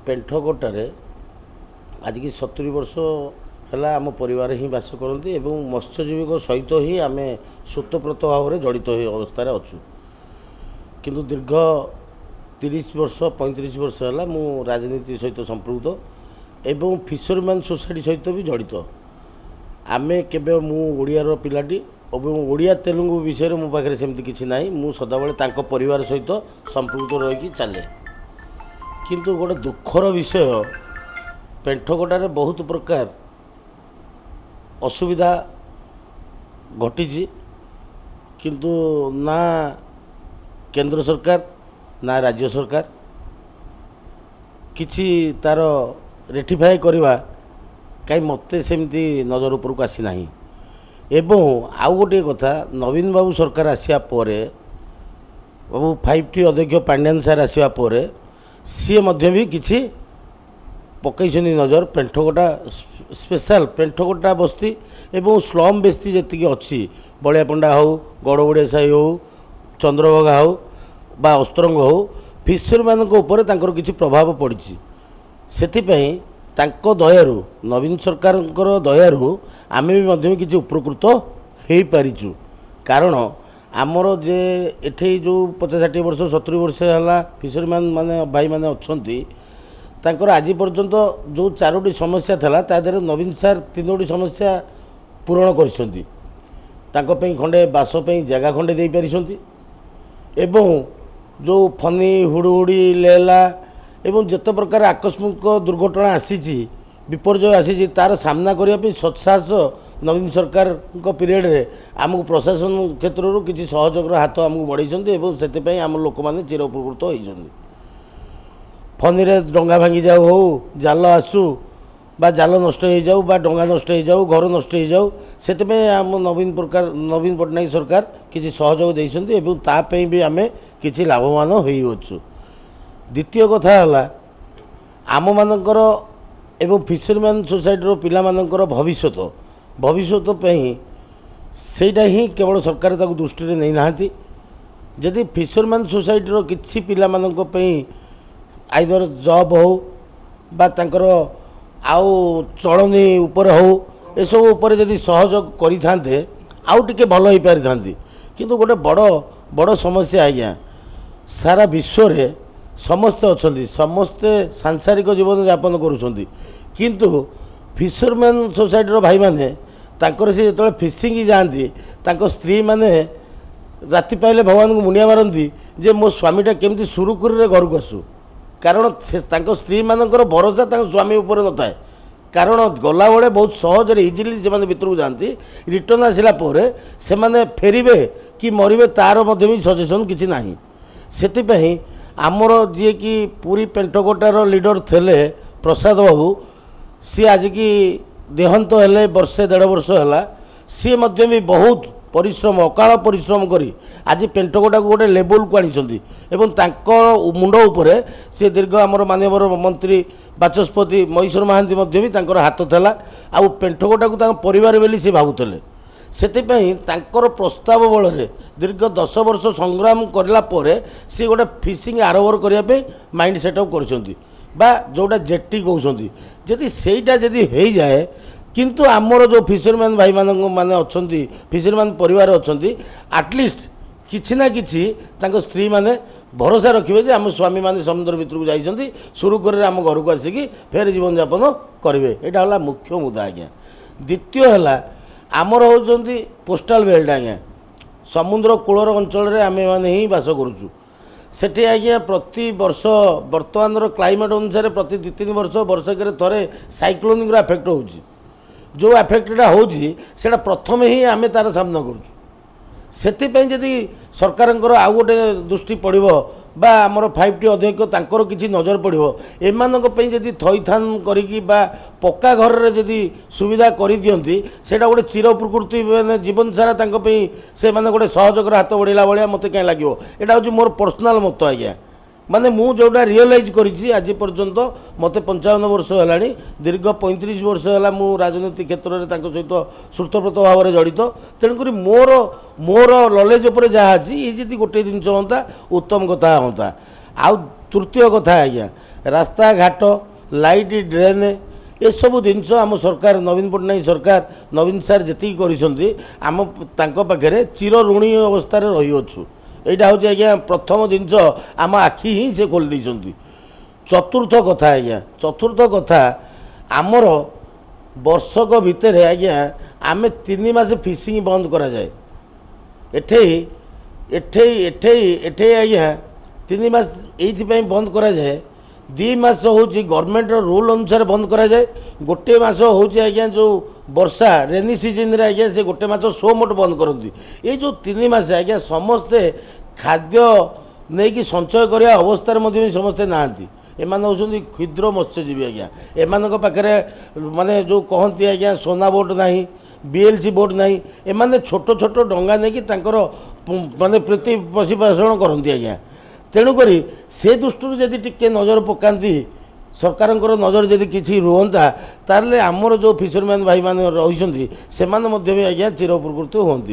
पेंठगोटारे आज की 70 वर्ष है आम परिवार ही बास करती मत्स्यजीवी सहित ही आम स्वतःप्रत भाव में जड़ित अवस्था अच्छु किंतु दीर्घ 30 वर्ष 35 वर्ष है मु राजनीति सहित संपृक्त एवं फिशरमैन सोसाइटी सहित भी जड़ित आम केवे मुड़ियार पिलाटी और ओडिया तेलुगु विषय मो पाखे सेमती किसी ना मु सदाबले परिवार सहित संपृक्त रही चले किंतु गोटे दुखर विषय पेंठगोटारे बहुत प्रकार असुविधा घटी किंतु ना केंद्र सरकार ना राज्य सरकार किछि तार रेटिफाई करवा कहीं मत सेमती नजर उपरक आसी ना एवं आउ गोटे कथा नवीन बाबू सरकार आसिया परे बाबू 5T अध्यक्ष पांड्यान सार आसिया परे सी मध्य भी किछि पकईसन नजर पेंठगोटा स्पेशल पेंठगोटा बस्ती एवं स्लम बस्ती जी अच्छी बलियापंडा हो गड़गड़िया साई हो चंद्रभगा हो बा अस्त्रंग हो फिशरमैन किसी प्रभाव पड़ी से दयारू नवीन सरकार दयारू आम भी किसी उपकृत हो पारिचु कारण आमर जे एठे जो 50-60 वर्ष 70 वर्ष है फिशरमैन माने भाई माने अच्छी तांकर आज पर्यंत जो 4टी समस्या था तादर नवीन सार 3टी समस्या पूरण कर खंडे बासपाई जगह खंडे दे पारिछंती एवं जो फनी हुड़ुहुड़ी लेला एवं जिते प्रकार आकस्मिक दुर्घटना आसी विपर्यय आसी तार सामना करने सत्साहस नवीन सरकार पीरियड रे आमको प्रशासन क्षेत्र किसी सहयोग हाथ आमको बढ़ाई से आम लोक मैंने चिर उपकृत होती फनी रे डंगा भांगी जाऊ हो जाल आसू बा जाल नष्ट हो जाऊ बा डंगा नष्ट हो जाऊ घर नष्ट हो जाऊ से आम नवीन पट्टनायक सरकार किसी सहयोग देइछंती एवं तापई भी आम किसी लाभवान होइछु। द्वितीय कथा है आम मानकर एवं फिशरमैन सोसाइटी पिला मानकर भविष्यत सेटा ही केवल सरकार ताको दृष्टि रे नहीं नाहांती जदि फिशरमैन सोसाइटी किछि पिला मानक पई आइदर जॉब हो बा तांकर आउ चलनी उपर हो ए सब उपर जदि सहयोग करि थांते आउ टिके भलो होई पारि थांती किंतु गोटे बड़ समस्या आज्ञा सारा विश्व रे समस्ते अच्छा समस्ते सांसारिक जीवन यापन करुँच किंतु फिशरमैन सोसाइटी भाई माने तांकर से जो फिशिंग जाती स्त्री माने राति पाइले भगवान को मुनिया मारती जे मो स्वामीटा केमती सुरुखुरी घर को आसू कारण स्त्री मानकर भरोसा स्वामी उपर न थाए कारण गला बेले बहुत सहज इजिली से भीतर को जाती रिटर्न आसला से माने फेरिबे कि मरबे तार भी सजेसन किसी ना से आमर जी कि पूरी पेंठगोटार लीडर थे प्रसाद बाबू सी आज की देहांत हेले वर्षे 1.5 वर्ष है सी मध्य भी बहुत परिश्रम अकाल परिश्रम करी आज पेंठगोटा को गोटे लेवल को आनी मुंड उपरे सी दीर्घ आमर माननीय मंत्री बाचस्पति महेश्वर महांती भी हाथ था आउ पेंठगोटा को परिवार बोली सी भावुले से प्रस्ताव बल दीर्घ 10 वर्ष संग्राम करला परे सी गोटे फिशिंग आरंभ करने माइंड सेटअप कर जोटा जेटी कहते जदि सेटा जदि हो जाए किंतु आमर जो फिशरमैन भाई माने अच्छा फिशरमैन परिवार अच्छा आटलिस्ट किछि ना किछि स्त्री माने भरोसा रखिए आम स्वामी माने समुद्र भितर को जाइछंती सुरुखुरी आम घर को आसिकी फेर जीवन यापन करेंगे यहाँ है मुख्य मुद्दा आज्ञा। द्वितीय है आमर होती पोस्टाल बेल्ट आज्ञा समुद्र कूलर अंचल आम मैंने ही बास करुचु सेठी आज्ञा प्रति वर्ष बर्तमान क्लाइमेट अनुसार प्रति 2-3 वर्ष वर्षक थे साइक्लोनिक आफेक्ट हो जो आफेक्टा होटा प्रथम ही आम तार सामना करुचु से सरकार आउ गोटे दृष्टि पड़ो बा आमर 5T अध्यक्ष तांकर किसी नजर पड़ो एमानक जदि थईथान करी पक्का घर रे जदि सुविधा कर दियंती सेटा गोटे चिर प्रकृति मैंने जीवन सारा से माने गोटे सहयोग हाथ बढ़ेला भाया मत कहीं लगे यहाँ हूँ मोर पर्सनाल मत आज्ञा माने मु जोटा रियलाइज करी आज पर्यंत मत 55 वर्ष है दीर्घ 35 वर्ष है मु राजनीति क्षेत्र में सहित श्रुतप्रत भाव में जड़ित तेणुक मोर नॉलेज उपर जहाँ अच्छी ये जी गोटे जिन हाँ उत्तम कथा हाँ आउ तृतीय कथा आज्ञा रास्ताघाट लाइट ड्रेन एसबू जिनस आम सरकार नवीन पट्टनायक सरकार नवीन सार जी करम पाखे चिर ऋणी अवस्था रही अच्छु यहाँ हूँ आज्ञा प्रथम जिनस आम आखि ही से खोल देती चतुर्थ कथा आज्ञा चतुर्थ कथा आमर वर्षक भितर आज्ञा आम 3 मास फिशिंग बंद करा जाए एठे एठे एठे एठे आज्ञा 3 मास ये बंद करा जाए 2 मास हूँ गवर्नमेंट रूल अनुसार बंद करा जाए गोटे मास हूँ आज्ञा जो वर्षा रेनी सीजन रे आज्ञा से गोटे मास सो मोट बंद करती ये जो 3 मास आज्ञा समस्ते खाद्य नहीं कि संचय करने अवस्था समस्ते नहांती एमान होउछन्ति क्षुद्र मत्स्यजीवी आज्ञा एमान पाखे माने जो कहती आज्ञा सोना बोट नहीं बीएलसी बोट नहीं एमाने छोट छोट डंगा नहीं कि माने प्रति पशुपोषण करती आज्ञा तेणुक से दृष्टि जदि टिके नजर पकाती सरकार नजर जदि किसी रुहंता ताले आमर जो फिशरमैन भाई मैंने रही से आज्ञा चिर उपकृत होती